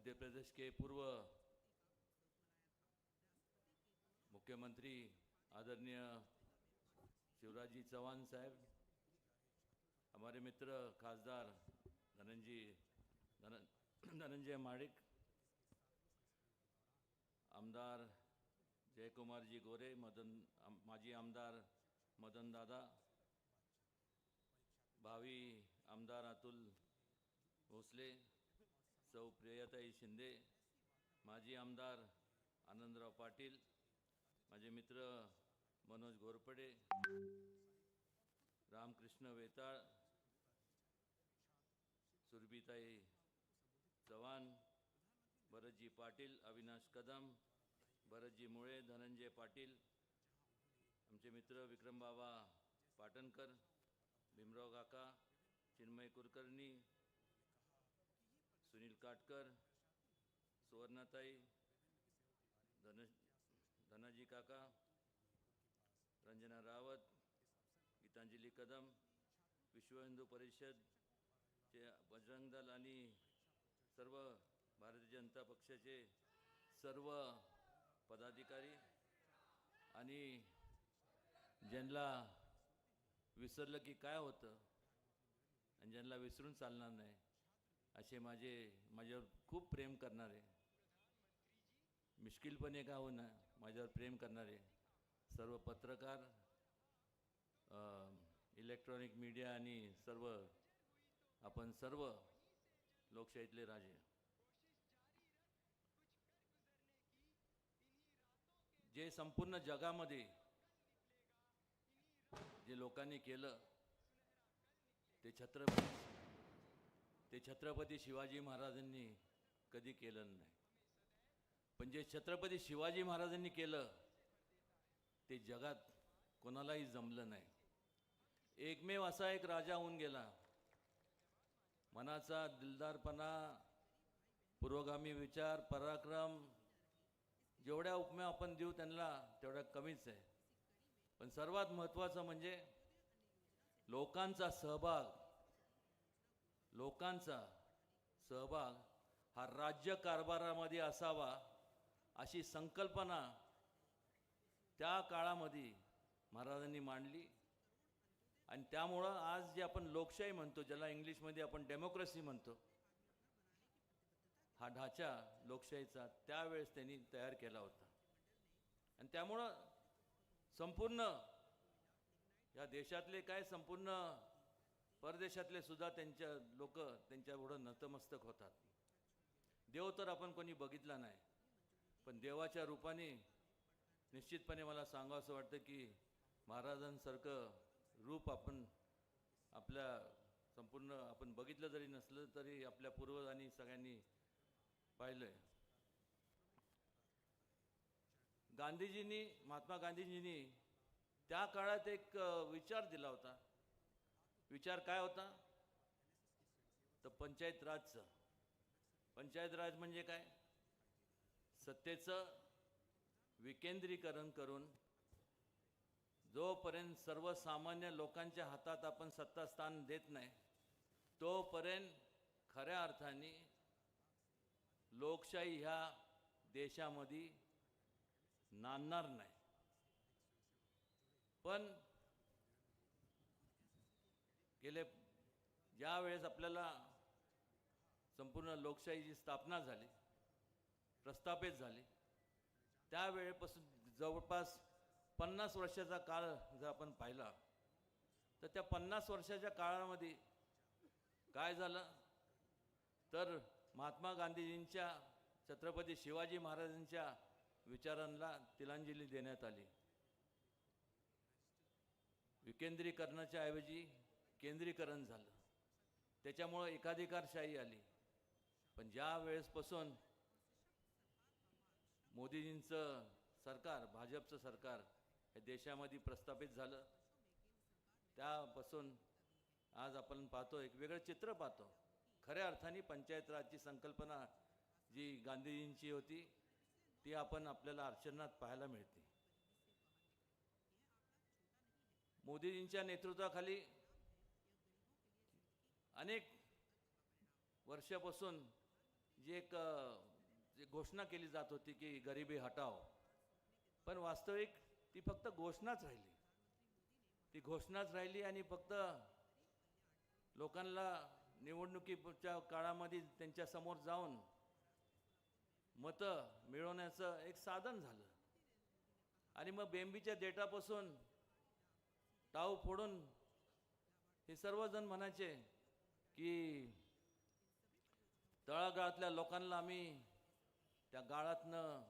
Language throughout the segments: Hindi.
मध्य प्रदेश के पूर्व मुख्यमंत्री आदरणीय शिवराज जी चौहान साहब, हमारे मित्र खासदार धनंजय माडिक, आमदार जयकुमार जी गोरे, माजी आमदार मदन दादा, भावी आमदार अतुल भोसले, सौ प्रियताई शिंदे, माजी आमदार आनंदराव पाटील, माझे मित्र मनोज घोरपडे, रामकृष्ण वेताळ, सुरभीताई चव्हाण, भरतजी पाटील, अविनाश कदम, भरतजी मुळे, धनंजय पाटील, आमचे मित्र विक्रमबाबा पाटणकर, भीमराव काका, चिन्मय कुलकर्णी, सुनील काटकर, सुवर्णाताई, धनाजी काका, रंजना रावत, गीतांजली कदम, विश्व हिंदू परिषदचे बजरंग दल आणि सर्व भारतीय जनता पक्षाचे सर्व पदाधिकारी आणि ज्यांना विसरलं की काय होतं आणि ज्यांना विसरून चालणार नाही असे माझ्यावर खूप प्रेम करणारे, मिश्किलपणे का होईना माझ्यावर प्रेम करणारे सर्व पत्रकार, इलेक्ट्रॉनिक मीडिया आणि आपण सर्व लोकशाहीतले राजे, जे संपूर्ण जगामध्ये जे लोकांनी केलं ते छत्रपती शिवाजी महाराजांनी कधी केलं नाही. पण जे छत्रपती शिवाजी महाराजांनी केलं ते जगात कोणालाही जमलं नाही. एकमेव असा एक राजा होऊन गेला, मनाचा दिलदारपणा, पुरोगामी विचार, पराक्रम, जेवढ्या उपमा आपण देऊ त्यांना तेवढ्या कमीच आहे. पण सर्वात महत्त्वाचं म्हणजे लोकांचा सहभाग हा राज्य कारभारामध्ये असावा अशी संकल्पना त्या काळामध्ये महाराजांनी मांडली. आणि त्यामुळं आज जे आपण लोकशाही म्हणतो, ज्याला इंग्लिशमध्ये आपण डेमोक्रेसी म्हणतो, हा ढाचा लोकशाहीचा त्यावेळेस त्यांनी तयार केला होता. आणि त्यामुळं संपूर्ण या देशातले काय, संपूर्ण परदेशातले सुद्धा लोक त्यांच्या पुढं नतमस्तक होतात. देव तर आपण कोणी बघितला नाही, पण देवाच्या रूपाने निश्चितपणे मला सांगावंसं वाटतं की महाराजांसारखं रूप आपण संपूर्ण आपण बघितलं जरी नसलं तरी आपल्या पूर्वजांनी सगळ्यांनी पाहिलंय. महात्मा गांधीजींनी त्या काळात एक विचार दिला होता. विचार काय होता? तर पंचायत राज म्हणजे काय? सत्तेचं विकेंद्रीकरण करून जोपर्यंत सर्वसामान्य लोकांच्या हातात आपण सत्तास्थान देत नाही तोपर्यंत खऱ्या अर्थाने लोकशाही ह्या देशामध्ये नांदणार नाही. पण ज्या वेळेस आपल्याला संपूर्ण लोकशाहीची स्थापना झाली, प्रस्थापित झाली, त्यावेळेपासून जवळपास 50 वर्षाचा काळ जर आपण पाहिला तर त्या 50 वर्षाच्या काळामध्ये काय झालं तर महात्मा गांधीजींच्या, छत्रपती शिवाजी महाराजांच्या विचारांना तिलांजली देण्यात आली. विकेंद्रीकरणाच्या ऐवजी केंद्रीकरण झालं, त्याच्यामुळं एकाधिकारशाही आली. पण ज्या वेळेसपासून मोदीजींचं सरकार, भाजपचं सरकार हे देशामध्ये प्रस्थापित झालं, त्यापासून आज आपण पाहतो एक वेगळं चित्र पाहतो. खऱ्या अर्थाने पंचायत राजची संकल्पना जी गांधीजींची होती ती आपल्याला आचरणात पाहायला मिळते. मोदीजींच्या नेतृत्वाखाली अनेक वर्षापासून जी एक जी घोषणा केली जात होती की गरिबी हटाव, पण वास्तविक ती फक्त घोषणाच राहिली. ती घोषणाच राहिली आणि फक्त लोकांना निवडणुकीच्या काळामध्ये त्यांच्या समोर जाऊन मतं मिळवण्याचं एक साधन झालं. आणि मग बेंबीच्या देठापासून टाव फोडून हे सर्वजण म्हणायचे की तळागाळातल्या लोकांना आम्ही त्या गाळातनं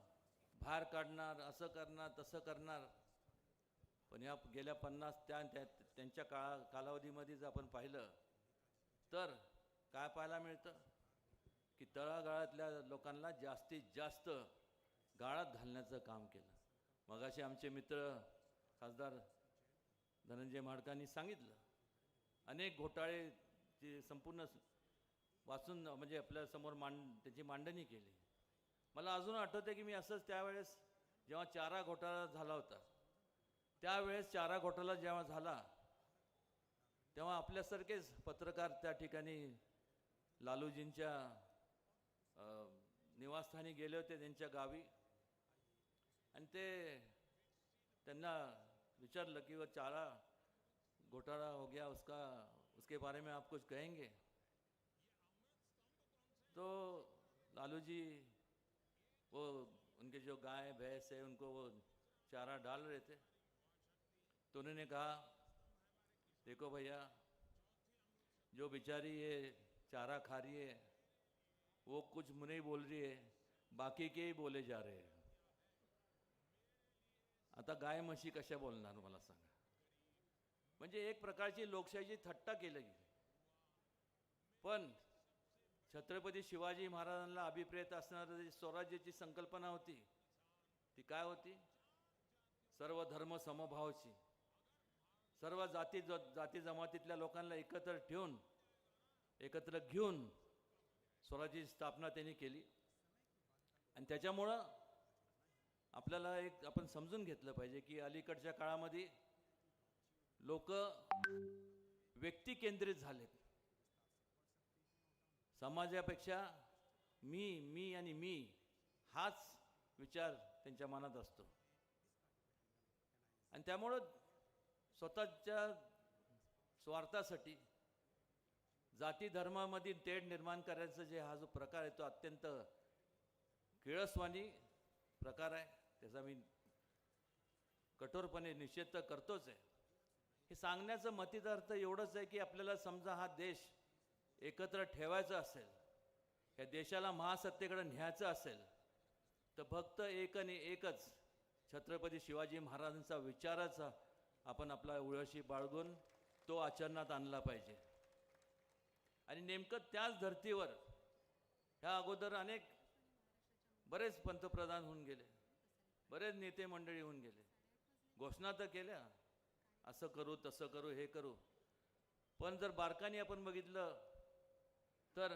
बाहेर काढणार, असं करणार तसं करणार. पण या गेल्या 50 त्यांच्या कालावधीमध्ये जर आपण पाहिलं तर काय पाहायला मिळतं की तळागाळातल्या लोकांना जास्तीत जास्त गाळात घालण्याचं काम केलं. मगाशी आमचे मित्र खासदार धनंजय महाडकांनी सांगितलं, अनेक घोटाळे जे संपूर्ण वाचून म्हणजे आपल्यासमोर त्याची मांडणी केली. मला अजून आठवतं की मी असंच त्यावेळेस जेव्हा चारा घोटाळा झाला होता, त्यावेळेस चारा घोटाळा जेव्हा झाला तेव्हा आपल्यासारखेच पत्रकार त्या ठिकाणी लालूजींच्या निवासस्थानी गेले होते, त्यांच्या गावी. आणि त्यांना विचारलं कि वो चारा घोटाला हो गया, उसके बारे में आप कुछ कहेंगे? तो लालू जी वो उनके जो गाय भैंस है उनको वो चारा डाल रहे थे, तो उन्होंने कहा देखो भैया, जो बेचारी ये चारा खा रही है वो कुछ नहीं बोल रही है, बाकी के ही बोले जा रहे हैं. आता गाय म्हशी कशा बोलणार मला सांगा. म्हणजे एक प्रकारची लोकशाहीची थट्टा केली गेली. पण छत्रपती शिवाजी महाराजांना अभिप्रेत असणारी स्वराज्याची संकल्पना होती ती काय होती? सर्व धर्म समभावाची, सर्व जाती जमातीतल्या लोकांना एकत्र ठेवून एकत्र घेऊन स्वराज्याची स्थापना त्यांनी केली. आणि त्याच्यामुळं आपल्याला एक आपण समजून घेतलं पाहिजे की अलीकडच्या काळामध्ये लोक व्यक्ती केंद्रित झालेत. समाजापेक्षा मी आणि मी हाच विचार त्यांच्या मनात असतो. आणि त्यामुळं स्वतःच्या स्वार्थासाठी जाती धर्मामधील तेढ निर्माण करायचं जे हा जो प्रकार आहे तो अत्यंत किळसवाणी प्रकार आहे. त्याचा मी कठोरपणे निषेध तर करतोच आहे. हे सांगण्याचं मतितार्थ एवढंच आहे की आपल्याला समजा हा देश एकत्र ठेवायचा असेल, या देशाला महासत्तेकडे न्यायचं असेल तर फक्त एक आणि एकच छत्रपती शिवाजी महाराजांचा विचाराचा आपण आपला उळशी बाळगून तो आचरणात आणला पाहिजे. आणि नेमकं त्याच धर्तीवर ह्या अगोदर बरेच पंतप्रधान होऊन गेले, बरेच नेते मंडळी होऊन गेले, घोषणा तर केल्या असं करू तसं करू हे करू. पण जर बारकाने आपण बघितलं तर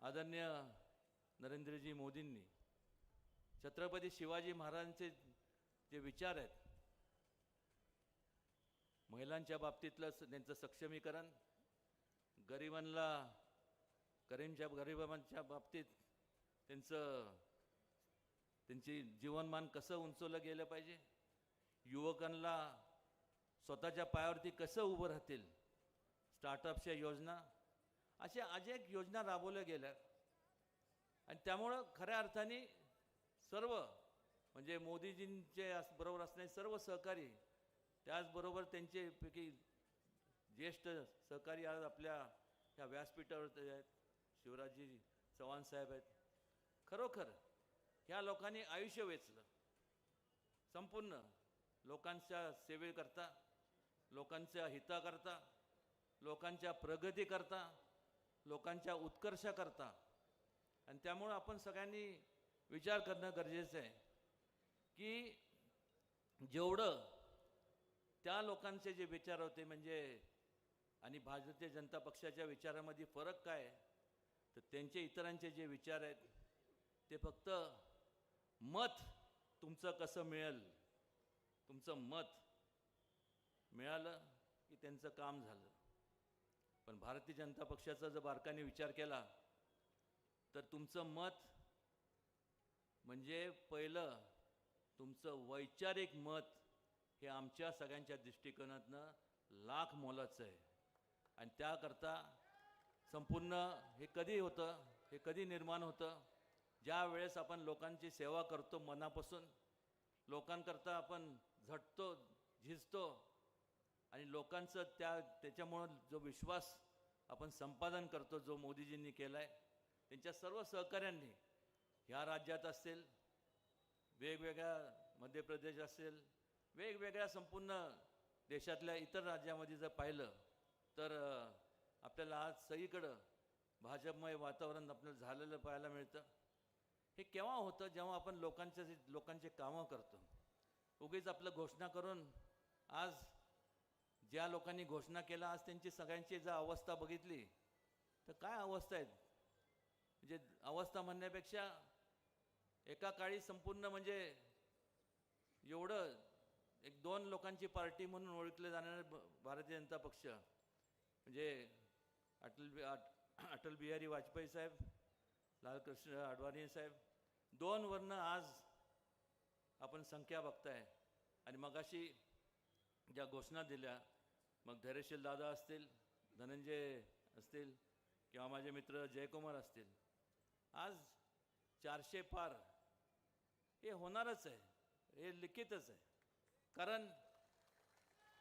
आदरणीय नरेंद्रजी मोदींनी छत्रपती शिवाजी महाराजांचे जे विचार आहेत, महिलांच्या बाबतीतलं त्यांचं सक्षमीकरण, गरिबांच्या बाबतीत त्यांची जीवनमान कसं उंचवलं गेलं पाहिजे, युवकांना स्वतःच्या पायावरती कसं उभं राहतील, स्टार्टअपच्या योजना, अशा अनेक योजना राबवल्या गेल्या. आणि त्यामुळं खऱ्या अर्थाने सर्व म्हणजे मोदीजींचे बरोबर असणारे सर्व सहकारी, त्याचबरोबर त्यांचेपैकी ज्येष्ठ सहकारी आज आपल्या ह्या व्यासपीठावर आहेत, शिवराजजी चव्हाण साहेब आहेत. खरोखर ह्या लोकांनी आयुष्य वेचलं संपूर्ण लोकांच्या सेवेकरता, लोकांच्या हिताकरता, लोकांच्या प्रगतीकरता, लोकांच्या उत्कर्षाकरता. आणि त्यामुळं आपण सगळ्यांनी विचार करणं गरजेचं आहे की जेवढं त्या लोकांचे जे विचार होते म्हणजे आणि भारतीय जनता पक्षाच्या विचारामध्ये फरक काय आहे, तर त्यांचे इतरांचे जे विचार आहेत ते फक्त मत तुमचं कसं मिळेल, तुमचं मत मिळालं की त्यांचं काम झालं. पण भारतीय जनता पक्षाचा जर बारकाने विचार केला तर तुमचं मत म्हणजे पहिलं तुमचं वैचारिक मत हे आमच्या सगळ्यांच्या दृष्टिकोनातनं लाख मोलाचं आहे. आणि त्याकरता संपूर्ण हे कधी होतं, हे कधी निर्माण होतं, ज्या वेळेस आपण लोकांची सेवा करतो मनापासून, लोकांकरता आपण झटतो, झिजतो आणि लोकांचं त्याच्यामुळं जो विश्वास आपण संपादन करतो, जो मोदीजींनी केला आहे, त्यांच्या सर्व सहकाऱ्यांनी ह्या राज्यात असेल, वेगवेगळ्या मध्य प्रदेश असेल, वेगवेगळ्या संपूर्ण देशातल्या इतर राज्यामध्ये जर पाहिलं तर आपल्याला आज सगळीकडं भाजपमय वातावरण आपल्याला झालेलं पाहायला मिळतं. हे केव्हा होतं, जेव्हा आपण लोकांचे कामं करतो. उगीच आपलं घोषणा करून आज ज्या लोकांनी घोषणा केला, आज त्यांची सगळ्यांची जर अवस्था बघितली तर काय अवस्था आहेत. म्हणजे अवस्था म्हणण्यापेक्षा एका काळी संपूर्ण म्हणजे एवढं एक दोन लोकांची पार्टी म्हणून ओळखले जाणारे भारतीय जनता पक्ष म्हणजे अटल बिहारी वाजपेयी साहेब, लालकृष्ण अडवाणी साहेब, दोनवरनं आज आपण संख्या बघताय. आणि मगाशी ज्या घोषणा दिल्या, मग धैर्यशील दादा असतील, धनंजय असतील किंवा माझे मित्र जयकुमार असतील, आज 400 पार हे होणारच आहे, हे लिखितच आहे. कारण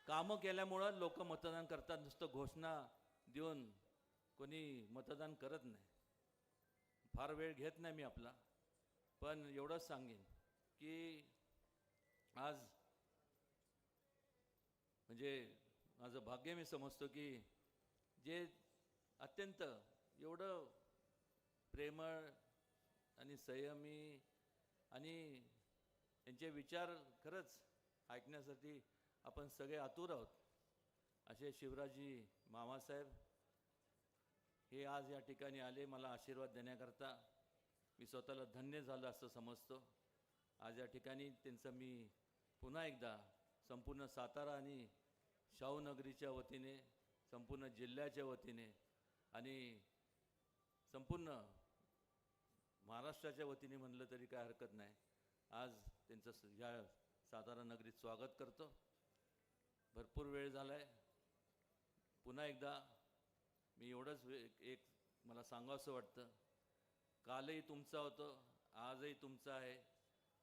कामं केल्यामुळं लोक मतदान करतात, नुसतं घोषणा देऊन कोणी मतदान करत नाही. फार वेळ घेत नाही मी आपला, पण एवढंच सांगेन की आज म्हणजे माझं भाग्य मी समजतो की जे अत्यंत एवढं प्रेमळ आणि संयमी आणि त्यांचे विचार खरंच ऐकण्यासाठी आपण सगळे आतुर आहोत, असे शिवराजजी मामासाहेब हे आज या ठिकाणी आले मला आशीर्वाद देण्याकरता. मी स्वतःला धन्य झालं असं समजतो. आज या ठिकाणी त्यांचं मी पुन्हा एकदा संपूर्ण सातारा आणि शाहूनगरीच्या वतीने, संपूर्ण जिल्ह्याच्या वतीने आणि संपूर्ण महाराष्ट्राच्या वतीने म्हणलं तरी काय हरकत नाही, आज त्यांचं या सातारा नगरीत स्वागत करतो. भरपूर वेळ झाला आहे. पुन्हा एकदा मी एवढंच एक मला सांगावंसं वाटतं, कालही तुमचा होतं, आजही तुमचा आहे,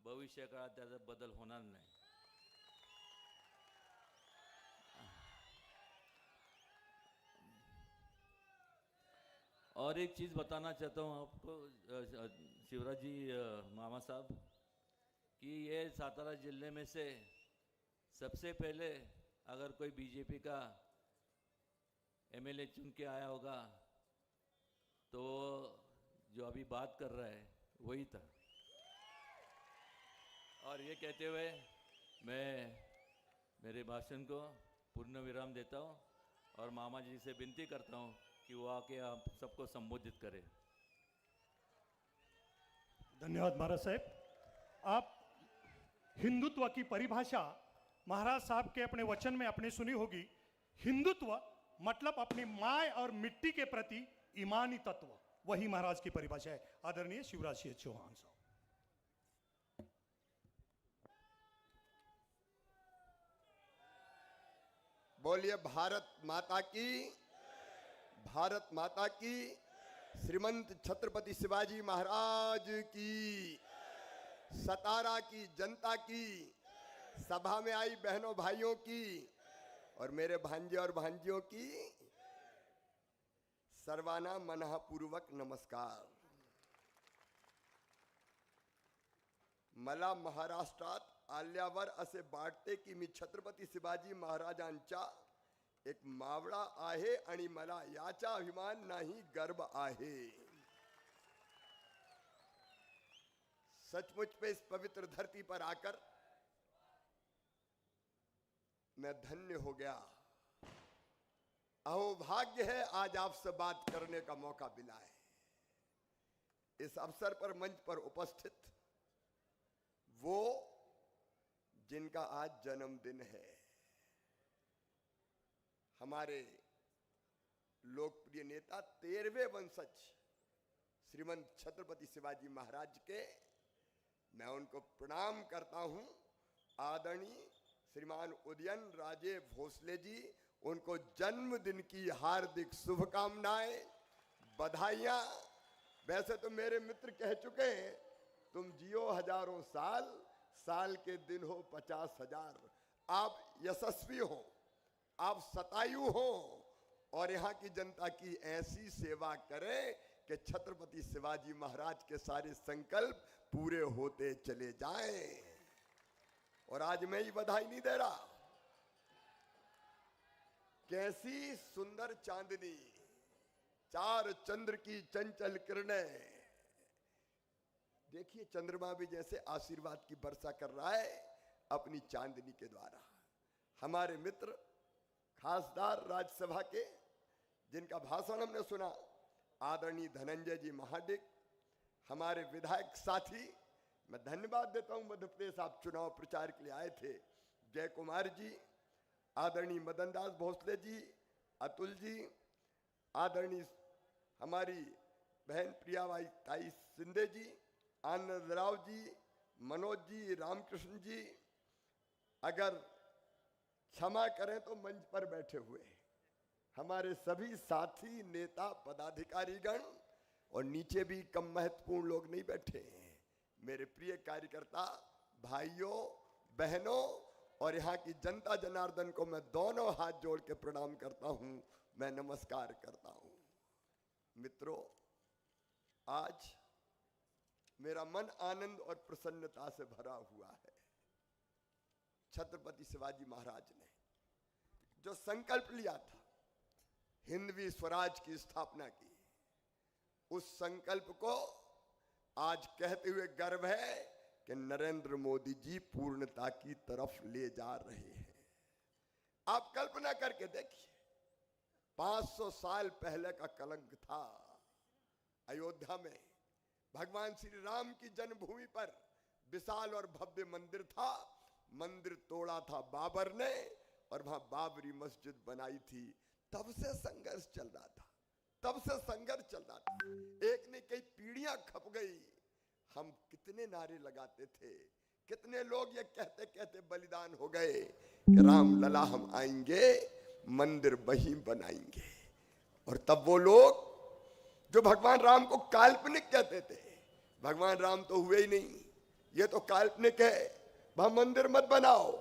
भविष्य काळात त्याचा बदल होणार नाही. और एक चीज़ बताना चाहता हूँ आपको शिवराज जी मामा साहब, कि ये सातारा जिले में से सबसे पहले अगर कोई बीजेपी का एमएलए चुन के आया होगा तो जो अभी बात कर रहा है वही था. और ये कहते हुए मैं मेरे भाषण को पूर्ण विराम देता हूँ और मामा जी से विनती करता हूँ कि वो आके आप सबको संबोधित करें. धन्यवाद महाराज साहब. आप हिंदुत्व की परिभाषा महाराज साहब के अपने वचन में आपने सुनी होगी. हिंदुत्व मतलब अपनी माय और मिट्टी के प्रति ईमानी तत्व, वही महाराज की परिभाषा है. आदरणीय शिवराज सिंह चौहान साहब. बोलिए भारत माता की, भारत माता की. श्रीमंत छत्रपति शिवाजी महाराज की, सतारा की जनता की, सभा में आई बहनों भाइयों की और मेरे भांजे और भांजियों की सर्वाना मनःपूर्वक नमस्कार. मला महाराष्ट्रात आल्यावर असे वाटते की मी छत्रपती शिवाजी महाराजांचा एक मावळा आहे आणि मला याचा अभिमान नाही, गर्व आहे. सचमुच पे इस पवित्र धरती पर आकर मैं धन्य हो गया. अहो भाग्य है आज आपसे बात करने का मौका मिला है. इस अवसर पर मंच पर उपस्थित वो जिनका आज जन्मदिन है, हमारे लोकप्रिय नेता 13वें वंशज श्रीमंत छत्रपति शिवाजी महाराज के मैं उनको प्रणाम करता हूं। आदरणीय श्रीमान उदयन राजे भोसले जी, उनको जन्मदिन की हार्दिक शुभकामनाएं, बधाइयां। वैसे तो मेरे मित्र कह चुके हैं, तुम जियो हजारों साल, साल के दिन हो 50,000। आप यशस्वी हो, आप शतायु हो और यहाँ की जनता की ऐसी सेवा करें कि छत्रपति शिवाजी महाराज के सारे संकल्प पूरे होते चले जाएं। और आज मैं ही बधाई नहीं दे रहा, कैसी सुंदर चांदनी, चार चंद्र की चंचल किरणें। देखिए चंद्रमा भी जैसे आशीर्वाद की वर्षा कर रहा है अपनी चांदनी के द्वारा। हमारे मित्र खासदार राज्यसभा के, जिनका भाषण हमने सुना, आदरणीय धनंजय जी महाडिक, हमारे विधायक साथी, मैं धन्यवाद देता हूं। मध्य प्रदेश आप चुनाव प्रचार के लिए आए थे, जय कुमार जी, आदरणीय मदन दास भोसले जी, अतुल जी, आदरणीय हमारी बहन प्रियाबाई ताई सिंधे जी, आनंद राव जी, मनोज जी, रामकृष्ण जी, अगर क्षमा करें तो मंच पर बैठे हुए हमारे सभी साथी नेता पदाधिकारीगण, और नीचे भी कम महत्वपूर्ण लोग नहीं बैठे हैं। मेरे प्रिय कार्यकर्ता भाइयों बहनों और यहाँ की जनता जनार्दन को मैं दोनों हाथ जोड़ के प्रणाम करता हूं, मैं नमस्कार करता हूं। मित्रों, आज मेरा मन आनंद और प्रसन्नता से भरा हुआ है। छत्रपति शिवाजी महाराज ने जो संकल्प लिया था हिंदवी स्वराज की स्थापना की, उस संकल्प को आज कहते हुए गर्व है कि नरेंद्र मोदी जी पूर्णता की तरफ ले जा रहे हैं। आप कल्पना करके देखिए, 500 साल पहले का कलंक था। अयोध्या में भगवान श्री राम की जन्मभूमि पर विशाल और भव्य मंदिर था। मंदिर तोड़ा था बाबर ने और वहां बाबरी मस्जिद बनाई थी। तब से संघर्ष चल रहा था, तब से संघर्ष चल रहा था। एक ने कई पीढ़ियां खप गई। हम कितने नारे लगाते थे, कितने लोग ये कहते कहते बलिदान हो गए कि राम लला हम आएंगे, मंदिर वहीं बनाएंगे। और तब वो लोग जो भगवान राम को काल्पनिक कहते थे, भगवान राम तो हुए ही नहीं, ये तो काल्पनिक है, वहां मंदिर मत बनाओ,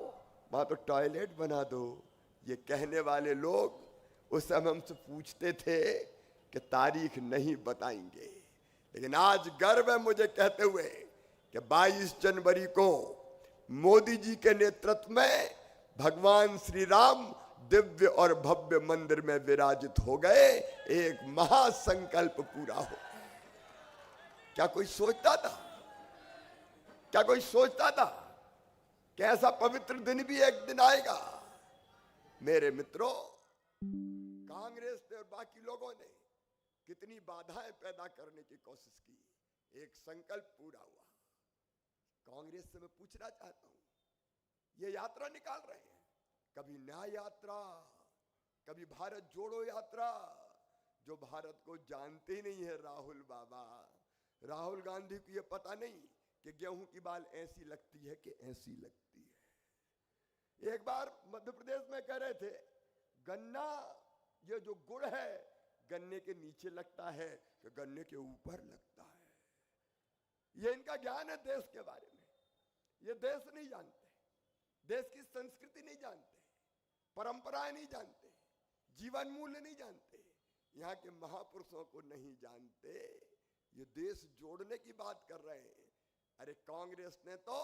वहां तो टॉयलेट बना दो, ये कहने वाले लोग उस समय हमसे पूछते थे कि तारीख नहीं बताएंगे। लेकिन आज गर्व है मुझे कहते हुए कि 22 जनवरी को मोदी जी के नेतृत्व में भगवान श्री राम दिव्य और भव्य मंदिर में विराजित हो गए। एक महासंकल्प पूरा हो। क्या कोई सोचता था, क्या कोई सोचता था कि ऐसा पवित्र दिन भी एक दिन आएगा? मेरे मित्रों, कांग्रेस ने और बाकी लोगों ने कितनी बाधाएं पैदा करने की कोशिश की, एक संकल्प पूरा हुआ। कांग्रेस से मैं पूछना चाहता हूं, ये यात्रा निकाल रहे हैं, कभी न्याय यात्रा, कभी भारत जोड़ो यात्रा, जो भारत को जानते ही नहीं है राहुल बाबा। राहुल गांधी को ये पता नहीं कि गेहूं की बाल ऐसी लगती है कि ऐसी लगती है। एक बार मध्य प्रदेश में कह रहे थे, गन्ना ये जो गुड़ है गन्ने के नीचे लगता है कि गन्ने के ऊपर लगता है। ये इनका ज्ञान है देश के बारे में। ये देश नहीं जानते, देश की संस्कृति नहीं जानते, परंपराएं नहीं जानते, जीवन मूल्य नहीं जानते, यहाँ के महापुरुषों को नहीं जानते। ये देश जोड़ने की बात कर रहे हैं। अरे कांग्रेस ने तो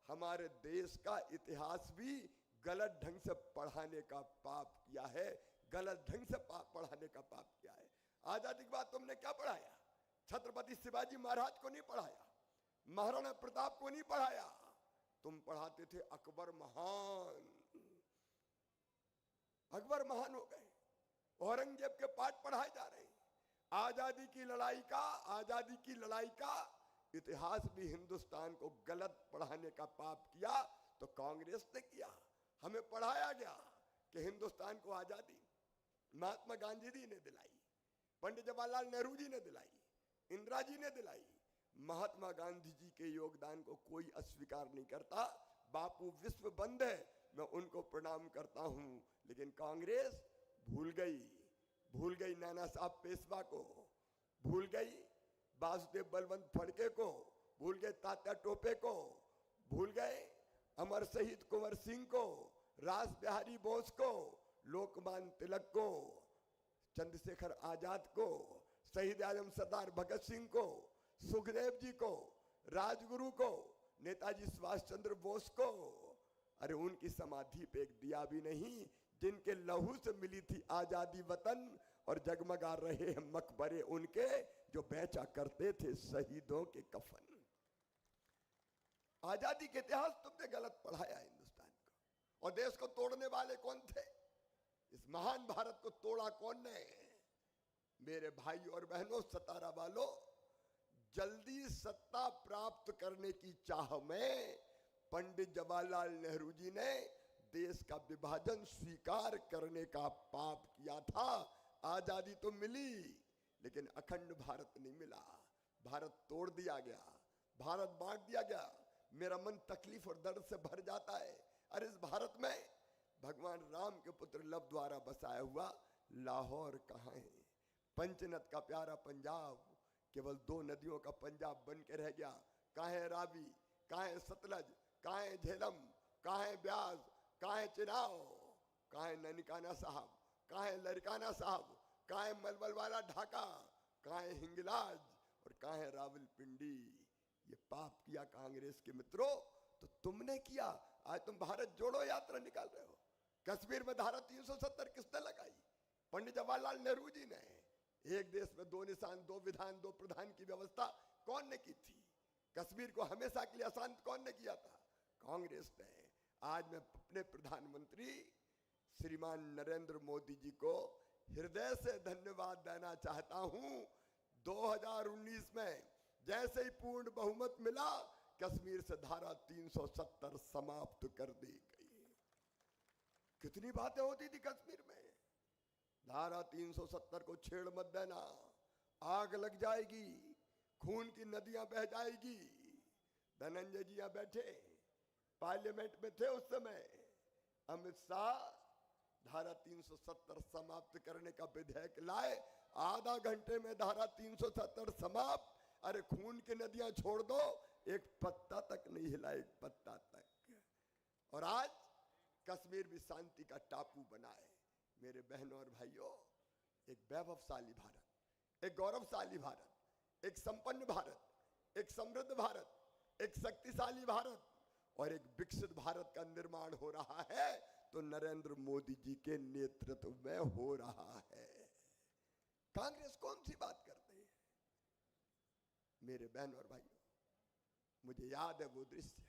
हमारे देश का इतिहास भी गलत ढंग से पढ़ाने का पाप किया है, गलत ढंग से पढ़ाने का पाप किया है। आजादी के बाद तुमने क्या पढ़ाया? छत्रपति शिवाजी महाराज को नहीं पढ़ाया, महाराणा प्रताप को नहीं पढ़ाया, तुम पढ़ाते थे अकबर महान। अकबर महान हो गए, औरंगजेब के पाठ पढ़ाए जा रहे हैं। आजादी की लड़ाई का इतिहास भी हिंदुस्तान को गलत पढ़ाने का पाप किया तो कांग्रेस ने किया। हमें पढ़ाया गया कि हिंदुस्तान को आजादी महात्मा गांधी जी ने दिलाई, पंडित जवाहरलाल नेहरू जी ने दिलाई, इंदिरा जी ने दिलाई। महात्मा गांधी जी के योगदान को कोई अस्वीकार नहीं करता। बापू विश्व बंद है, मैं उनको प्रणाम करता हूं, लेकिन कांग्रेस भूल गई नाना साहब पेशवा को, भूल गई वासुदेव बलवंत फड़के को, भूल गए तात्या टोपे को, भूल गए अमर शहीद कुंवर सिंह को, रास बिहारी बोस को, लोकमान्य तिलक को, चंद्रशेखर आजाद को, शहीद आजम सरदार भगत सिंह को, सुखदेव जी को, राजगुरु को, नेताजी सुभाष चंद्र बोस को। अरे उनकी समाधि पे एक दिया भी नहीं, जिनके लहू से मिली थी आजादी वतन और जगमगा रहे हैं मकबरे उनके जो बेचा करते थे शहीदों के कफन। आजादी के इतिहास तुमने गलत पढ़ाया हिंदुस्तान को। और देश को तोड़ने वाले कौन थे? इस महान भारत को तोड़ा कौन ने? मेरे भाई और बहनों, सतारा वालों, जल्दी सत्ता प्राप्त करने की चाह में पंडित जवाहरलाल नेहरू जी ने देश का विभाजन स्वीकार करने का पाप किया था। आजादी तो मिली, लेकिन अखंड भारत नहीं मिला। भारत तोड़ दिया गया, भारत बांट दिया गया। मेरा मन तकलीफ और दर्द से भर जाता है। अरे इस भारत में भगवान राम के पुत्र लव द्वारा बसाया हुआ लाहौर कहाँ है? पंचनद का प्यारा पंजाब केवल 2 नदियों का पंजाब बन के रह गया। कहाँ है रावी, कहाँ है सतलज, कहाँ है झेलम, कहाँ है ब्यास, कहाँ है चिनाव, कहाँ है ननकाना साहब, कहाँ है लड़काना साहब, कहाँ है मलमल वाला ढाका, कहाँ है हिंगलाज और कहाँ है रावलपिंडी? ये पाप किया कांग्रेस के मित्रों तो तुमने किया। आज तुम भारत जोड़ो यात्रा निकाल रहे हो। कश्मीर में धारा 370 किसने लगाई? पंडित जवाहरलाल नेहरू जी ने। एक देश में 2 निशान, 2 विधान, 2 प्रधान की व्यवस्था कौन ने की थी? कश्मीर को हमेशा के लिए अशांत कौन ने किया था? कांग्रेस ने। आज मैं अपने प्रधानमंत्री श्रीमान नरेंद्र मोदी जी को हृदय से धन्यवाद देना चाहता हूं। 2019 में जैसे ही पूर्ण बहुमत मिला, कश्मीर से धारा 370 समाप्त कर दी गई। कितनी बातें होती थी कश्मीर में। धारा 370 को छेड़ मत देना, आग लग जाएगी, खून की नदियां बह जाएगी। धनंजय जी यहां बैठे पार्लियामेंट में थे उस समय। अमित शाह धारा 370 समाप्त करने का विधेयक लाए। आधा घंटे में धारा 370 समाप्त। अरे खून की नदियां छोड़ दो, एक पत्ता तक नहीं हिला, एक पत्ता तक। और आज कश्मीर भी शांति का टापू बना है। मेरे बहनों और भाइयों, एक वैभवशाली भारत, एक गौरवशाली भारत, एक संपन्न भारत, एक समृद्ध भारत, एक शक्तिशाली भारत और एक विकसित भारत का निर्माण हो रहा है तो नरेंद्र मोदी जी के नेतृत्व में हो रहा है। कांग्रेस कौन सी बात करती है? मेरे बहन और भाइयों, मुझे याद है वो दृश्य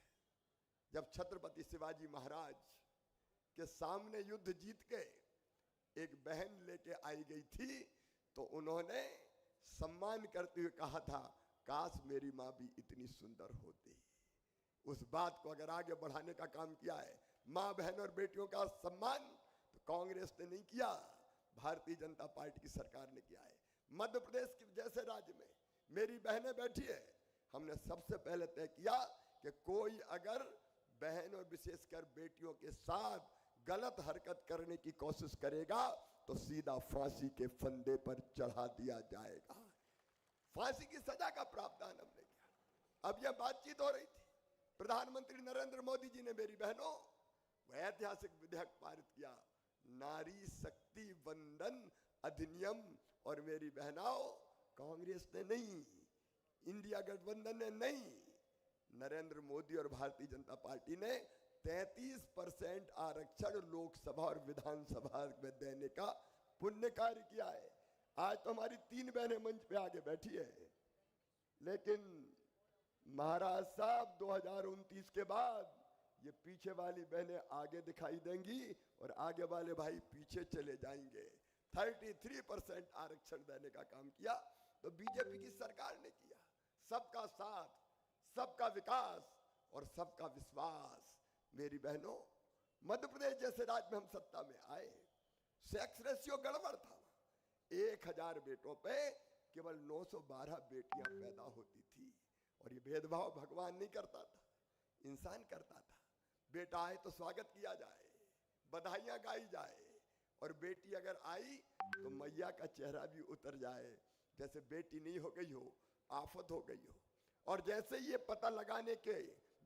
जब छत्रपति शिवाजी महाराज के सामने युद्ध जीत के एक बहन लेके आई गई थी तो उन्होंने सम्मान करते हुए कहा था, काश मेरी मां भी इतनी सुंदर होती। उस बात को अगर आगे बढ़ाने का काम किया है, मां बहन और बेटियों का सम्मान, तो कांग्रेस ने नहीं किया, भारतीय जनता पार्टी की सरकार ने किया है। मध्य प्रदेश के जैसे राज्य में मेरी बहनें बैठी है, हमने सबसे पहले तय किया कि कोई अगर बहन और विशेषकर बेटियों के साथ गलत हरकत करने की कोशिश करेगा तो सीधा फांसी के फंदे पर चढ़ा दिया जाएगा। फांसी की सजा का प्रावधान हमने किया। अब यह बातचीत हो रही थी, प्रधानमंत्री नरेंद्र मोदी जी ने मेरी बहनों वह ऐतिहासिक विधेयक पारित किया, नारी शक्ति वंदन अधिनियम। और मेरी बहनों, कांग्रेस ने नहीं, इंडिया गठबंधन ने नहीं, नरेंद्र मोदी और भारतीय जनता पार्टी ने 33% आरक्षण लोकसभा और विधानसभा में देने का पुण्य कार्य किया है। आज तो हमारी 3 बहनें मंच पे आगे बैठी है, लेकिन महाराज साहब 2029 के बाद ये पीछे वाली बहनें आगे दिखाई देंगी और आगे वाले भाई पीछे चले जाएंगे। 33% आरक्षण देने का काम किया तो बीजेपी की सरकार ने किया। सबका साथ, सबका विकास और सबका विश्वास। मेरी बहनों, मध्य प्रदेश जैसे राज्य में हम सत्ता में आए, सेक्स रेशियो गड़बड़ था। 1000 बेटों पे केवल 912 बेटियां पैदा होती थी। और ये भेदभाव भगवान नहीं करता था, इंसान करता था। बेटा आए तो स्वागत किया जाए, बधाइयां गाई जाए, और बेटी अगर आई तो मैया का चेहरा भी उतर जाए, जैसे बेटी नहीं हो गई हो, आफत हो गई हो। और जैसे ये पता लगाने के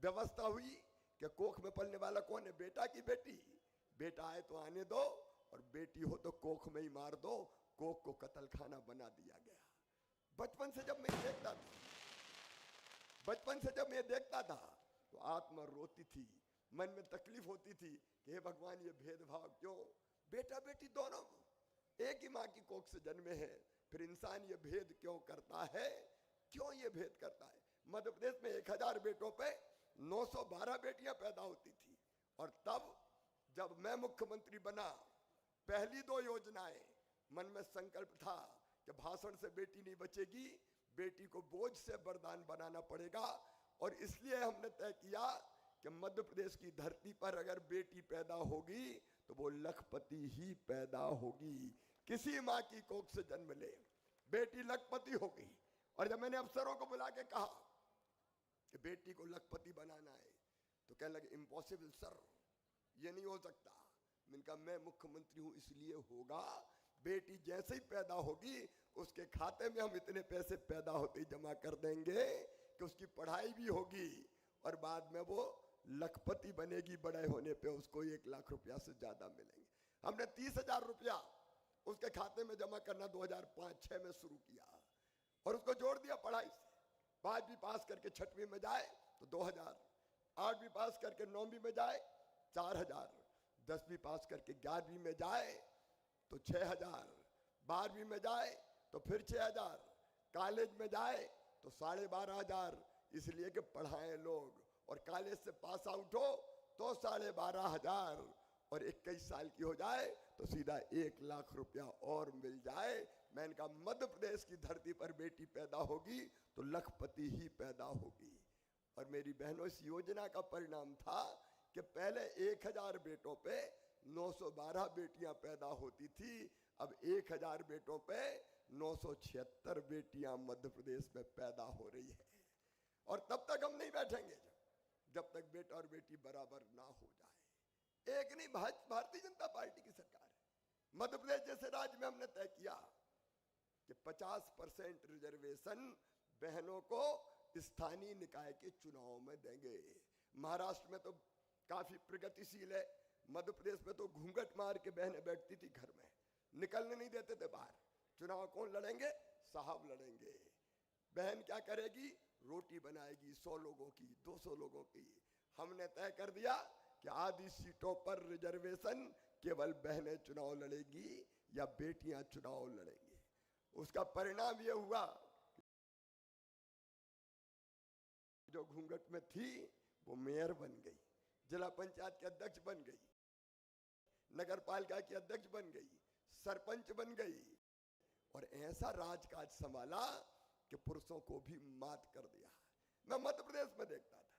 व्यवस्था हुई कि कोख में पलने वाला कौन है, बेटा की बेटी, बेटा आए तो आने दो, और बेटी हो तो कोख में ही मार दो, कोख को कत्ल खाना बना दिया गया। बचपन से जब मैं देखता था तो आत्मा रोती थी, मन में तकलीफ होती थी कि हे भगवान ये भेदभाव क्यों, बेटा बेटी दोनों एक ही माँ की कोख से जन्मे हैं, फिर इंसान ये भेद क्यों करता है, क्यों ये भेद करता है। मध्य प्रदेश में 1000 बेटों पे 912 बेटियां पैदा होती थी। और तब जब मैं मुख्यमंत्री बना, पहली 2 योजनाएं, मन में संकल्प था कि भाषण से बेटी नहीं बचेगी, बेटी को बोझ से वरदान बनाना पड़ेगा। और इसलिए हमने तय किया कि मध्य प्रदेश की धरती पर अगर बेटी पैदा होगी तो वो लखपति ही पैदा होगी। किसी माँ की कोख से जन्म ले, बेटी लखपति होगी। और जब मैंने अफसरों को बुला के कहा कि बेटी को लखपति बनाना है, तो कहने लगे इम्पॉसिबल सर, ये नहीं हो सकता। मैंने कहा मैं मुख्यमंत्री हूं इसलिए होगा। बेटी जैसे ही पैदा होगी उसके खाते में हम इतने पैसे पैदा होते ही जमा कर देंगे कि उसकी पढ़ाई भी होगी, और बाद में वो लखपति बनेगी। बड़े होने पे उसको 1 लाख रुपया से ज्यादा मिलेंगे। हमने 30,000 रुपया उसके खाते में जमा करना 2005-06 में शुरू किया, और उसको जोड़ दिया पढ़ाई से। 5वीं पास करके 6वीं में जाए तो 2000, 8वीं पास करके 9वीं में जाए 4000, 10वीं पास करके 11वीं में जाए तो 6000, 12वीं में जाए तो फिर 6000, कॉलेज में जाए तो 12,500, इसलिए कि पढ़ाएं लोग। और कॉलेज से पास आउट हो तो 12,500, और 21 साल की हो जाए तो सीधा 1 लाख रुपया और मिल जाए। मैंने कहा मध्य प्रदेश की धरती पर बेटी पैदा होगी तो लखपति ही पैदा होगी। और मेरी बहनों, इस योजना का परिणाम था कि पहले 1000 बेटों पे 912 बेटियां पैदा होती थी, अब 1000 बेटों पे 976 बेटियां मध्य प्रदेश में पैदा हो रही है। और तब तक हम नहीं बैठेंगे जब तक बेटा और बेटी बराबर ना हो जाए। एक नहीं, भारतीय जनता पार्टी की सरकार है। मध्य प्रदेश जैसे राज्य में हमने तय किया कि 50% रिजर्वेशन बहनों को स्थानीय निकाय के चुनाव में देंगे। महाराष्ट्र में तो काफी प्रगतिशील है, मध्य प्रदेश में तो घूंघट मार के बहनें बैठती थी घर में, निकलने नहीं देते थे बाहर। चुनाव कौन लड़ेंगे? साहब लड़ेंगे। बहन क्या करेगी? रोटी बनाएगी 100 लोगों की, 200 लोगों की। हमने तय कर दिया कि आधी सीटों पर रिजर्वेशन केवल बहनें चुनाव लड़ेगी या बेटियां चुनाव लड़ेंगी। उसका परिणाम यह हुआ जो घूंघट में थी वो मेयर बन गई, जिला पंचायत के अध्यक्ष बन गई, नगर पालिका की अध्यक्ष बन गई, सरपंच बन गई, और ऐसा राजकाज संभाला कि पुरुषों को भी मात कर दिया। मैं मध्य प्रदेश में देखता था,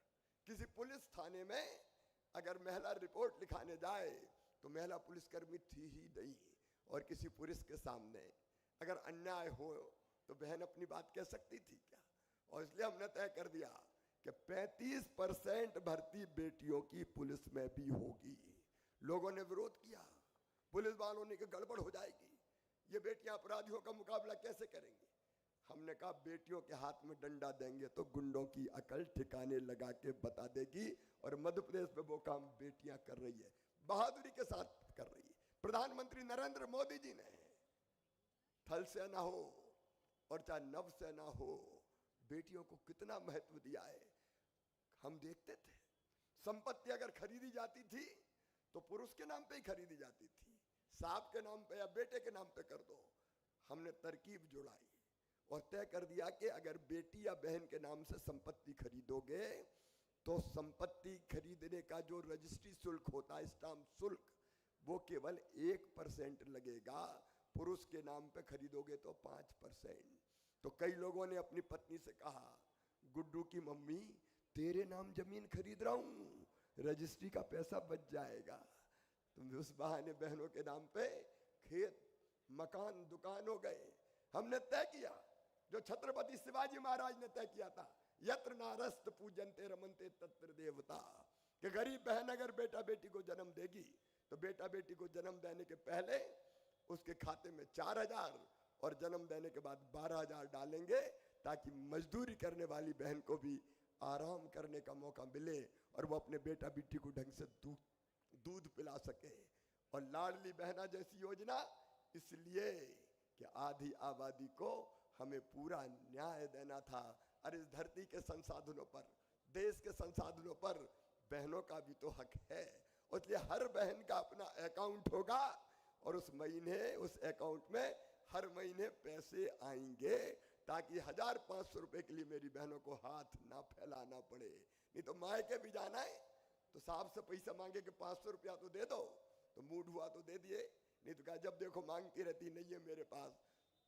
किसी पुलिस थाने में अगर महिला रिपोर्ट लिखाने जाए तो महिला पुलिसकर्मी थी ही नहीं, और किसी पुलिस के सामने अगर अन्याय हो तो बहन अपनी बात कह सकती थी क्या? और इसलिए हमने तय कर दिया कि 35% भर्ती बेटियों की पुलिस में भी होगी। लोगों ने विरोध किया, पुलिस वालों ने कहा गड़बड़ हो जाएगी, ये बेटियां अपराधियों का मुकाबला कैसे करेंगी? हमने कहा बेटियों के हाथ में डंडा देंगे तो गुंडों की अकल ठिकाने लगा के बता देगी। और मध्य प्रदेश में वो काम बेटियां कर रही है, बहादुरी के साथ कर रही है। प्रधानमंत्री नरेंद्र मोदी जी ने थल सेना हो और चाहे नव सेना हो, बेटियों को कितना महत्व दिया है। हम देखते थे संपत्ति अगर खरीदी जाती थी तो पुरुष के नाम पे ही खरीदी जाती थी, साहब के नाम पे या बेटे के नाम पे कर दो। हमने तरकीब जुड़ाई और तय कर दिया कि अगर बेटी या बहन के नाम से संपत्ति खरीदोगे तो संपत्ति खरीदने का जो रजिस्ट्री शुल्क होता है, स्टाम्प शुल्क, वो केवल 1% लगेगा। पुरुष के नाम पे खरीदोगे तो 5%। तो कई लोगों ने अपनी पत्नी से कहा, गुड्डू की मम्मी तेरे नाम जमीन खरीद रहा हूं, रजिस्ट्री का पैसा बच जाएगा। तुम उस बहाने बहनों के नाम पे खेत, मकान, दुकान हो गए। हमने तय किया जो छत्रपति शिवाजी महाराज ने तय किया था, यत्र नारस्त पूजनते रमनते तत्र देवता, कि गरीब बहन अगर बेटा बेटी को जन्म देगी तो बेटा बेटी को जन्म देने के पहले उसके खाते में 4,000 और जन्म देने के बाद 12,000 डालेंगे, ताकि मजदूरी करने वाली बहन को भी आराम करने का मौका मिले और वो अपने बेटा बेटी को ढंग से दूध पिला सके। और लाडली बहना जैसी योजना इसलिए कि आधी आबादी को हमें पूरा न्याय देना था। और इस धरती के संसाधनों पर, देश के संसाधनों पर बहनों का भी तो हक है। इसलिए हर बहन का अपना अकाउंट होगा और उस अकाउंट में हर महीने पैसे आएंगे, ताकि 1,500 रुपए के लिए मेरी बहनों को हाथ ना फैलाना पड़े। नहीं तो मायके भी जाना है तो साहब से पैसा मांगे कि 500 रुपया तो दे दो, तो मूड हुआ तो दे दिए, नहीं तो कहा जब देखो मांगती रहती नहीं है मेरे पास,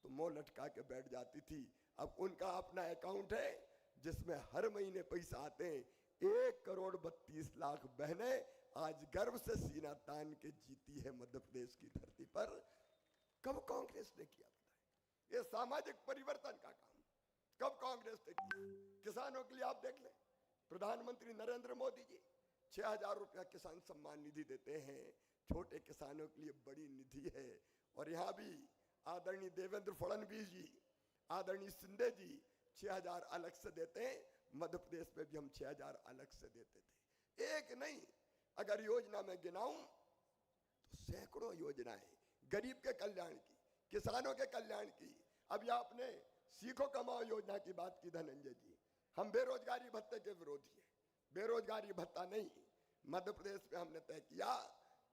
तो मुंह लटका के बैठ जाती थी। अब उनका अपना अकाउंट है जिसमें हर महीने पैसा आते हैं। 1,32,00,000 बहनें आज गर्व से सीना तान के जीती है मध्य प्रदेश की धरती पर। कब कांग्रेस ने किया बताए? ये सामाजिक परिवर्तन का काम कब कांग्रेस ने किया? किसानों के लिए आप देख लें, प्रधानमंत्री नरेंद्र मोदी जी 6,000 रुपया किसान सम्मान निधि देते हैं। छोटे किसानों के लिए बड़ी निधि है। और यहाँ भी आदरणीय देवेंद्र फडणवीस जी, आदरणीय शिंदे जी 6,000 अलग से देते हैं। मध्य प्रदेश में भी हम 6,000 अलग से देते थे। एक नहीं, अगर योजना में गिनाऊं तो सैकड़ों योजनाएं गरीब के कल्याण की, किसानों के कल्याण की। अभी आपने सीखो कमाओ योजना की बात की धनंजय जी, हम बेरोजगारी भत्ते के विरोधी हैं। बेरोजगारी भत्ता नहीं, मध्य प्रदेश में हमने तय किया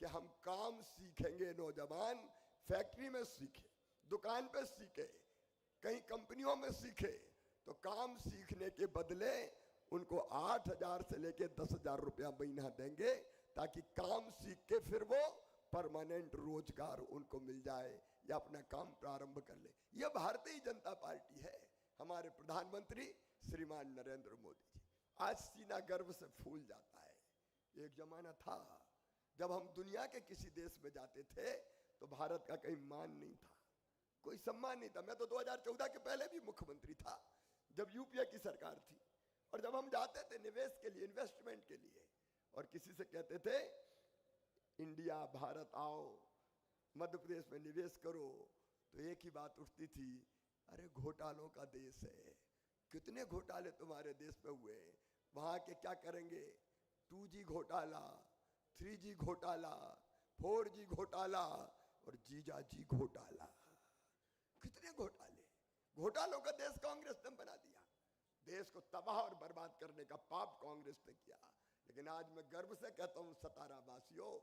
कि हम काम सीखेंगे। नौजवान फैक्ट्री में सीखे, दुकान पे सीखे, कहीं कंपनियों में सीखे, तो काम सीखने के बदले उनको 8,000 से लेके 10,000 रुपया महीना देंगे, ताकि काम सीख के फिर वो परमानेंट रोजगार उनको मिल जाए या अपना काम प्रारंभ कर ले। यह भारतीय जनता पार्टी है, हमारे प्रधानमंत्री श्रीमान नरेंद्र मोदी जी। आज सीना गर्व से फूल जाता है। एक जमाना था जब हम दुनिया के किसी देश में जाते थे तो भारत का कहीं मान नहीं था, कोई सम्मान नहीं था। मैं तो 2014 के पहले भी मुख्यमंत्री था, जब यूपीए की सरकार थी। और जब हम जाते थे निवेश के लिए, इन्वेस्टमेंट के लिए, और किसी से कहते थे इंडिया भारत आओ मध्य प्रदेश में निवेश करो, तो एक ही बात उठती थी, अरे घोटालों का देश है, कितने घोटाले तुम्हारे देश में हुए, वहां के क्या करेंगे? 2G घोटाला, 3G घोटाला, 4G घोटाला और जीजाजी घोटाला। कितने घोटाले, घोटालों का देश कांग्रेस ने बना दिया। देश को तबाह और बर्बाद करने का पाप कांग्रेस ने किया। लेकिन आज मैं गर्व से कहता हूं, सतारा वासियों,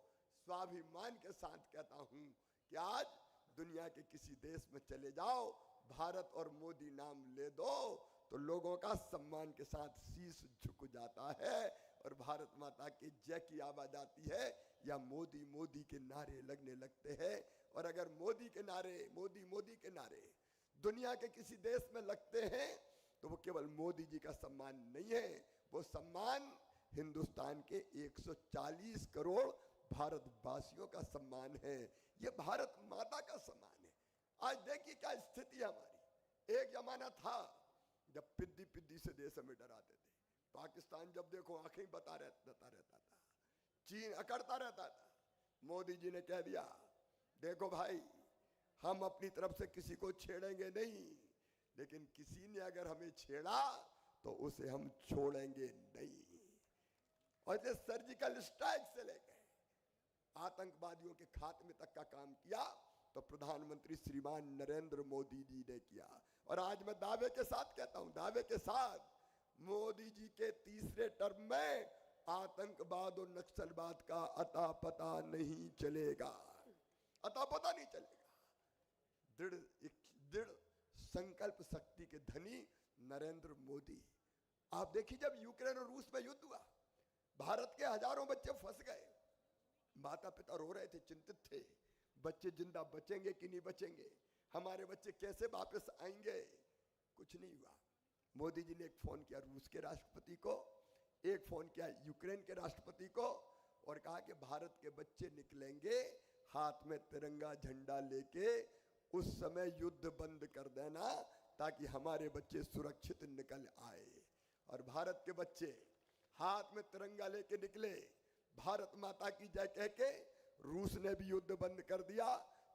स्वाभिमान के साथ कहता हूं कि आज दुनिया के किसी देश में चले जाओ, भारत और मोदी नाम ले दो तो लोगों का सम्मान के साथ शीश झुक जाता है और भारत माता की जय की आवाज आती है, या मोदी मोदी के नारे लगने लगते हैं। और अगर मोदी के नारे, मोदी मोदी के नारे दुनिया के किसी देश में लगते हैं तो वो केवल मोदी जी का सम्मान नहीं है, वो सम्मान हिंदुस्तान के 140 करोड़ भारतवासियों का सम्मान है। ये भारत माता का सम्मान है। आज देखिए क्या स्थिति है हमारी। एक जमाना था जब पिद्दी पिद्दी से देश में डराते थे, पाकिस्तान जब देखो आंखें बता रहता था, चीन अकड़ता रहता था। मोदी जी ने कह दिया, देखो भाई, हम अपनी तरफ से किसी को छेड़ेंगे नहीं, लेकिन किसी ने अगर हमें छेड़ा तो उसे हम छोड़ेंगे नहीं। और ये सर्जिकल स्ट्राइक से लेकर आतंकवादियों के खात्मे तक का काम किया तो प्रधानमंत्री श्रीमान नरेंद्र मोदी जी ने किया। और आज मैं दावे के साथ कहता हूं, दावे के साथ, मोदी जी के तीसरे टर्म में आतंकवाद और नक्सलवाद का अता पता नहीं चलेगा, अता पता नहीं चलेगा। दृढ़ संकल्प शक्ति के धनी नरेंद्र मोदी। आप देखिए, जब यूक्रेन और रूस में युद्ध हुआ, भारत के हजारों बच्चे फंस गए, माता पिता रो रहे थे, चिंतित थे, बच्चे जिंदा बचेंगे कि नहीं बचेंगे, हमारे बच्चे कैसे वापस आएंगे। कुछ नहीं हुआ। मोदी जी ने एक फोन किया रूस के राष्ट्रपति को, एक फोन किया यूक्रेन के राष्ट्रपति को, और कहा कि भारत के बच्चे निकलेंगे हाथ में तिरंगा झंडा लेके, उस समय युद्ध बंद कर देना, ताकि हमारे बच्चे सुरक्षित निकल आए। और भारत के बच्चे हाथ में तिरंगा लेके निकले, भारत माता की जय कह के। रूस ने भी युद्ध बंद कर दिया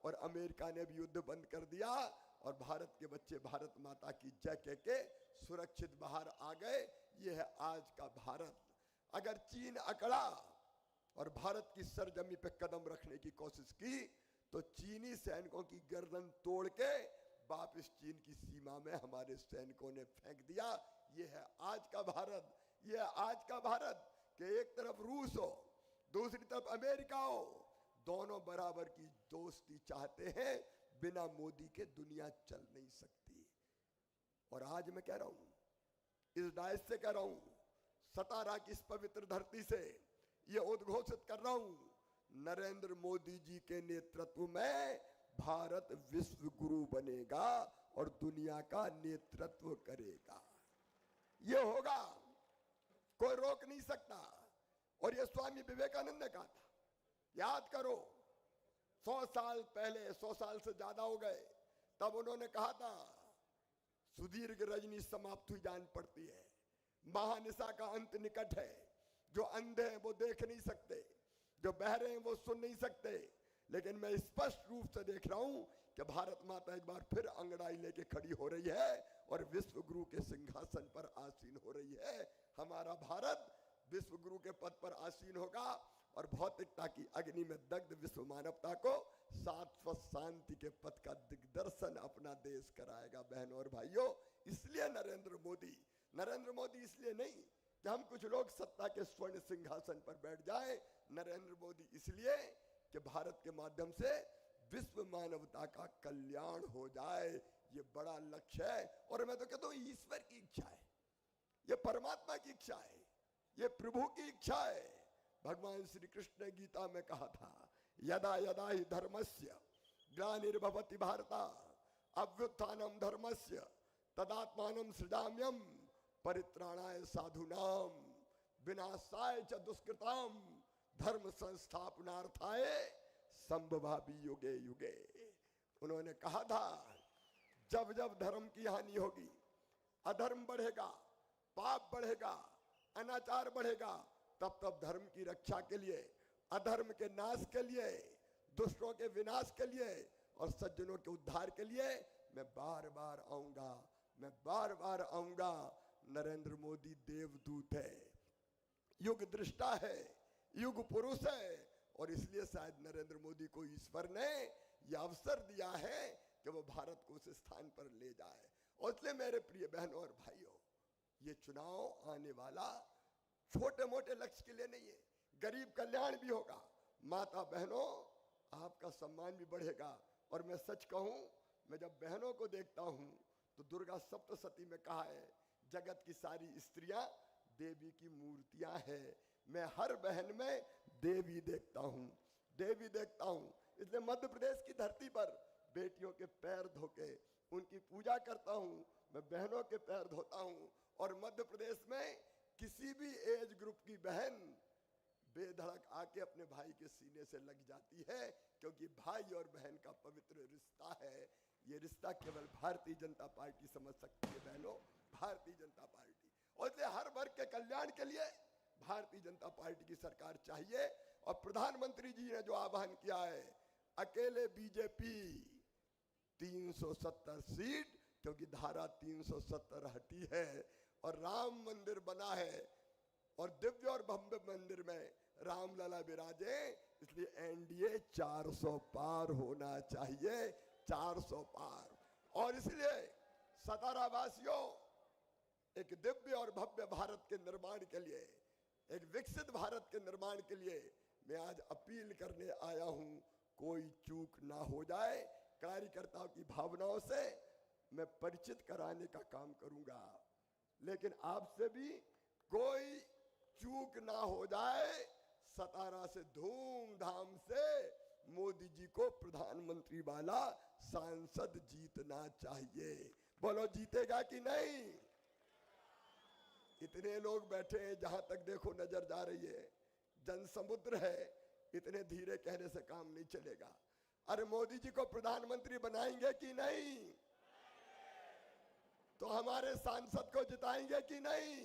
और अमेरिका ने भी युद्ध बंद कर दिया, और भारत के बच्चे भारत माता की जय कह के सुरक्षित बाहर आ गए। ये है आज का भारत। अगर चीन अकड़ा और भारत की सरजमी पे कदम रखने की कोशिश की तो चीनी सैनिकों की गर्दन तोड़ के वापस चीन की सीमा में हमारे सैनिकों ने फेंक दिया। ये है आज का भारत। ये है आज का भारत कि एक तरफ रूस हो, दूसरी तरफ अमेरिका हो, दोनों बराबर की दोस्ती चाहते हैं। बिना मोदी के दुनिया चल नहीं सकती। और आज मैं कह रहा हूं, इस डायस से कह रहा हूं, सतारा की इस पवित्र धरती से ये उद्घोषित कर रहा हूं, नरेंद्र मोदी जी के नेतृत्व में भारत विश्व गुरु बनेगा और दुनिया का नेतृत्व करेगा। ये होगा, कोई रोक नहीं सकता। और ये स्वामी विवेकानंद ने कहा था, याद करो 100 साल पहले, 100 साल से ज्यादा हो गए, तब उन्होंने कहा था सुदीर्घ रजनी समाप्त हुई जान पड़ती है, महानिशा का अंत निकट है। जो अंधे हैं वो देख नहीं सकते, जो बहरे हैं वो सुन नहीं सकते, लेकिन मैं स्पष्ट रूप से देख रहा हूं कि भारत माता एक बार फिर अंगड़ाई लेके खड़ी हो रही है और विश्व गुरु के सिंहासन पर आसीन हो रही है। हमारा भारत विश्व गुरु के पद पर आसीन होगा और भौतिकता की अग्नि में दग्ध विश्व मानवता को शाश्वत शांति के पथ का दिग्दर्शन अपना देश कराएगा। बहनों और भाइयों, इसलिए नरेंद्र मोदी इसलिए नहीं कि हम कुछ लोग सत्ता के स्वर्ण सिंहासन पर बैठ जाएं। नरेंद्र मोदी इसलिए कि भारत के माध्यम से विश्व मानवता का कल्याण हो जाए। ये बड़ा लक्ष्य है और मैं तो कहता हूं ईश्वर की इच्छा है, ये परमात्मा की इच्छा है, ये प्रभु की इच्छा है। भगवान श्री कृष्ण ने गीता में कहा था, यदा यदा ही धर्मस्य ग्लानिर्भवति भारत अभ्युत्थानम धर्मस्य तदात्मानं सृजाम्यहम् परित्राणाय साधूनां विनाशाय च दुष्कृतां धर्म संस्थापनार्थाय संभवामि युगे युगे। उन्होंने कहा था, जब जब धर्म की हानि होगी, अधर्म बढ़ेगा, पाप बढ़ेगा, अनाचार बढ़ेगा, तब तब धर्म की रक्षा के लिए, अधर्म के नाश के लिए, दुष्टों के विनाश के लिए और सज्जनों के उद्धार के लिए मैं बार बार आऊंगा, मैं बार बार आऊंगा। नरेंद्र मोदी देवदूत है, युग दृष्टा है, युग पुरुष है और इसलिए शायद नरेंद्र मोदी को ईश्वर ने यह अवसर दिया है कि वो भारत को उस स्थान पर ले जाए। और इसलिए मेरे प्रिय बहनों और भाइयों, ये चुनाव आने वाला छोटे मोटे लक्ष्य के लिए नहीं है, गरीब कल्याण भी होगा। माता बहनों, आपका सम्मान भी बढ़ेगा। और मैं सच कहूं, मैं जब बहनों को देखता हूं तो दुर्गा सप्तशती में कहा है, जगत की सारी स्त्रियां देवी की मूर्तियां हैं। मैं हर बहन में देवी देखता हूं, देवी देखता हूं। इसलिए मध्य प्रदेश की धरती पर बेटियों के पैर धोके उनकी पूजा करता हूं, मैं बहनों के पैर धोता हूं। और मध्य प्रदेश में किसी भी एज ग्रुप की बहन बेधड़क आके अपने भाई के सीने से लग जाती है, क्योंकि भाई और बहन का पवित्र रिश्ता है। ये रिश्ता केवल भारतीय जनता पार्टी समझ सकती है बहनों, भारतीय जनता पार्टी। और इसलिए हर वर्ग के कल्याण के लिए भारतीय जनता पार्टी की सरकार चाहिए। और प्रधानमंत्री जी ने जो आह्वान किया है, अकेले बीजेपी 370 सीट, क्योंकि धारा 370 हटी है और राम मंदिर बना है और दिव्य और भव्य मंदिर में रामलला विराजे, इसलिए एनडीए 400 पार होना चाहिए, 400 पार। और इसलिए सतारा वासियों, एक दिव्य और भव्य भारत के निर्माण के लिए, एक विकसित भारत के निर्माण के लिए मैं आज अपील करने आया हूं, कोई चूक ना हो जाए। कार्यकर्ताओं की भावनाओं से मैं परिचित कराने का काम करूंगा, लेकिन आपसे भी कोई चूक ना हो जाए। सतारा से धूमधाम से मोदी जी को प्रधानमंत्री वाला सांसद जीतना चाहिए। बोलो, जीतेगा कि नहीं? इतने लोग बैठे हैं, जहां तक देखो नजर जा रही है, जन समुद्र है, इतने धीरे कहने से काम नहीं चलेगा। अरे मोदी जी को प्रधानमंत्री बनाएंगे कि नहीं? तो हमारे सांसद को जिताएंगे कि नहीं?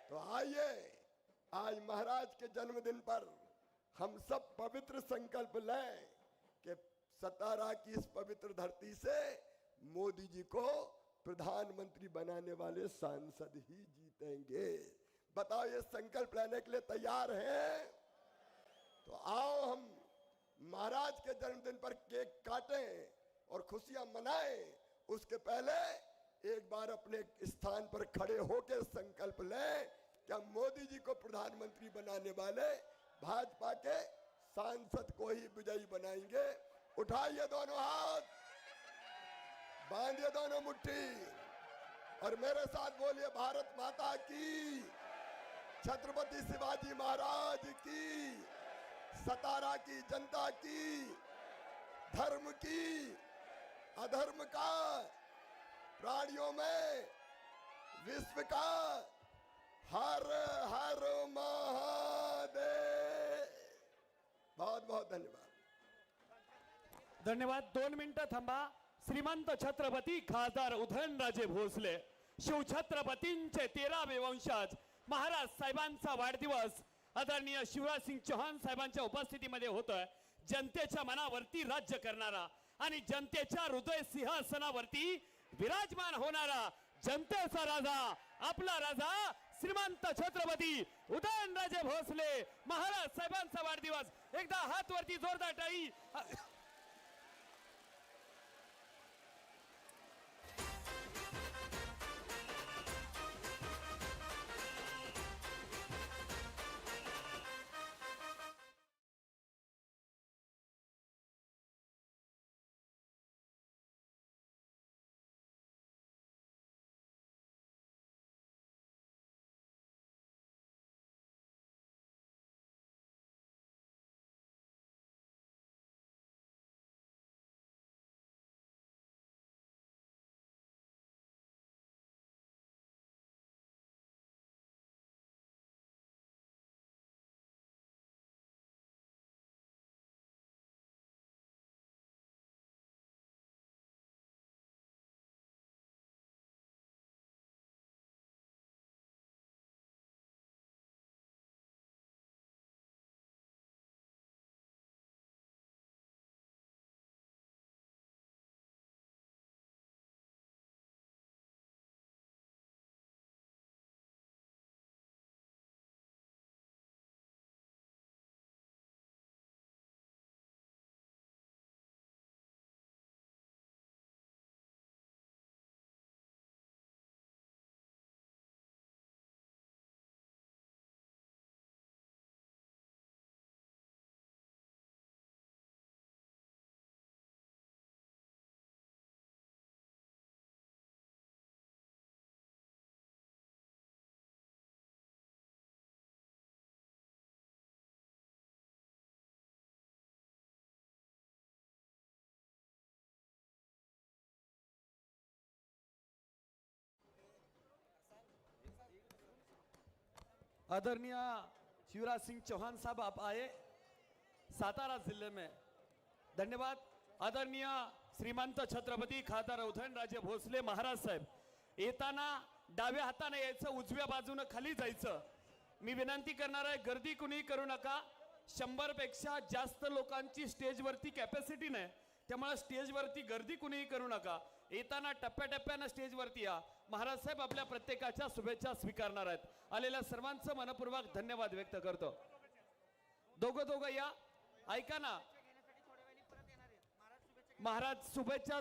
तो आइए आज महाराज के जन्मदिन पर हम सब पवित्र संकल्प लें कि सतारा की इस पवित्र धरती से मोदी जी को प्रधानमंत्री बनाने वाले सांसद ही जीतेंगे। बताओ ये संकल्प लेने के लिए तैयार हैं? तो आओ हम महाराज के जन्मदिन पर केक काटें और खुशियां मनाएं। उसके पहले एक बार अपने स्थान पर खड़े होकर संकल्प लें कि हम मोदी जी को प्रधानमंत्री बनाने वाले भाजपा के सांसद को ही विजयी बनाएंगे। उठाइए दोनों हाथ, बांधिए दोनों मुट्ठी और मेरे साथ बोलिए भारत माता की, छत्रपति शिवाजी महाराज की, सतारा की जनता की, धर्म की, अधर्म का, प्राणियों में विश्व का, हर हर महादेव। बहुत बहुत धन्यवाद। धन्यवाद। 2 मिनिटं थांबा। श्रीमंत छत्रपती खासदार उदयनराजे भोसले शिवछत्रपतींचे 13वे वंशज महाराज साहेबांचा वाढदिवस आदरणीय शिवराज सिंग चौहान साहेबांच्या उपस्थितीमध्ये होतोय। जनतेच्या मनावरती राज्य करणारा आणि जनतेच्या हृदय सिंहासनावरती विराजमान होणारा जनतेचा राजा, आपला राजा श्रीमंत छत्रपती उदयनराजे भोसले महाराज साहेबांचा वाढदिवस। एकदा हात वरती जोरदार टाळी। आदरणीय शिवराज सिंह चौहान साहब आप आए सातारा जिले में। धन्यवाद। आदरणीय श्रीमंत छत्रपती खासदार उदयनराजे भोसले महाराज साहेब येताना डाव्या हाताने यायचं, उजव्या बाजूने खाली जायचं। मी विनंती करणार आहे, गर्दी कुणी करू नका। 100 पेक्षा जास्त लोकांची स्टेजवरती कॅपॅसिटी नाही, त्यामुळे स्टेजवरती गर्दी कुणीही करू नका। येताना टप्प्याटप्प्याने स्टेजवरती या। महाराज साहेब आपल्या प्रत्येकाच्या शुभेच्छा स्वीकारणार आहेत। आलेल्या सर्वांचं मनपूर्वक धन्यवाद व्यक्त करतो। दोघं या, ऐका ना। महाराज शुभेच्छा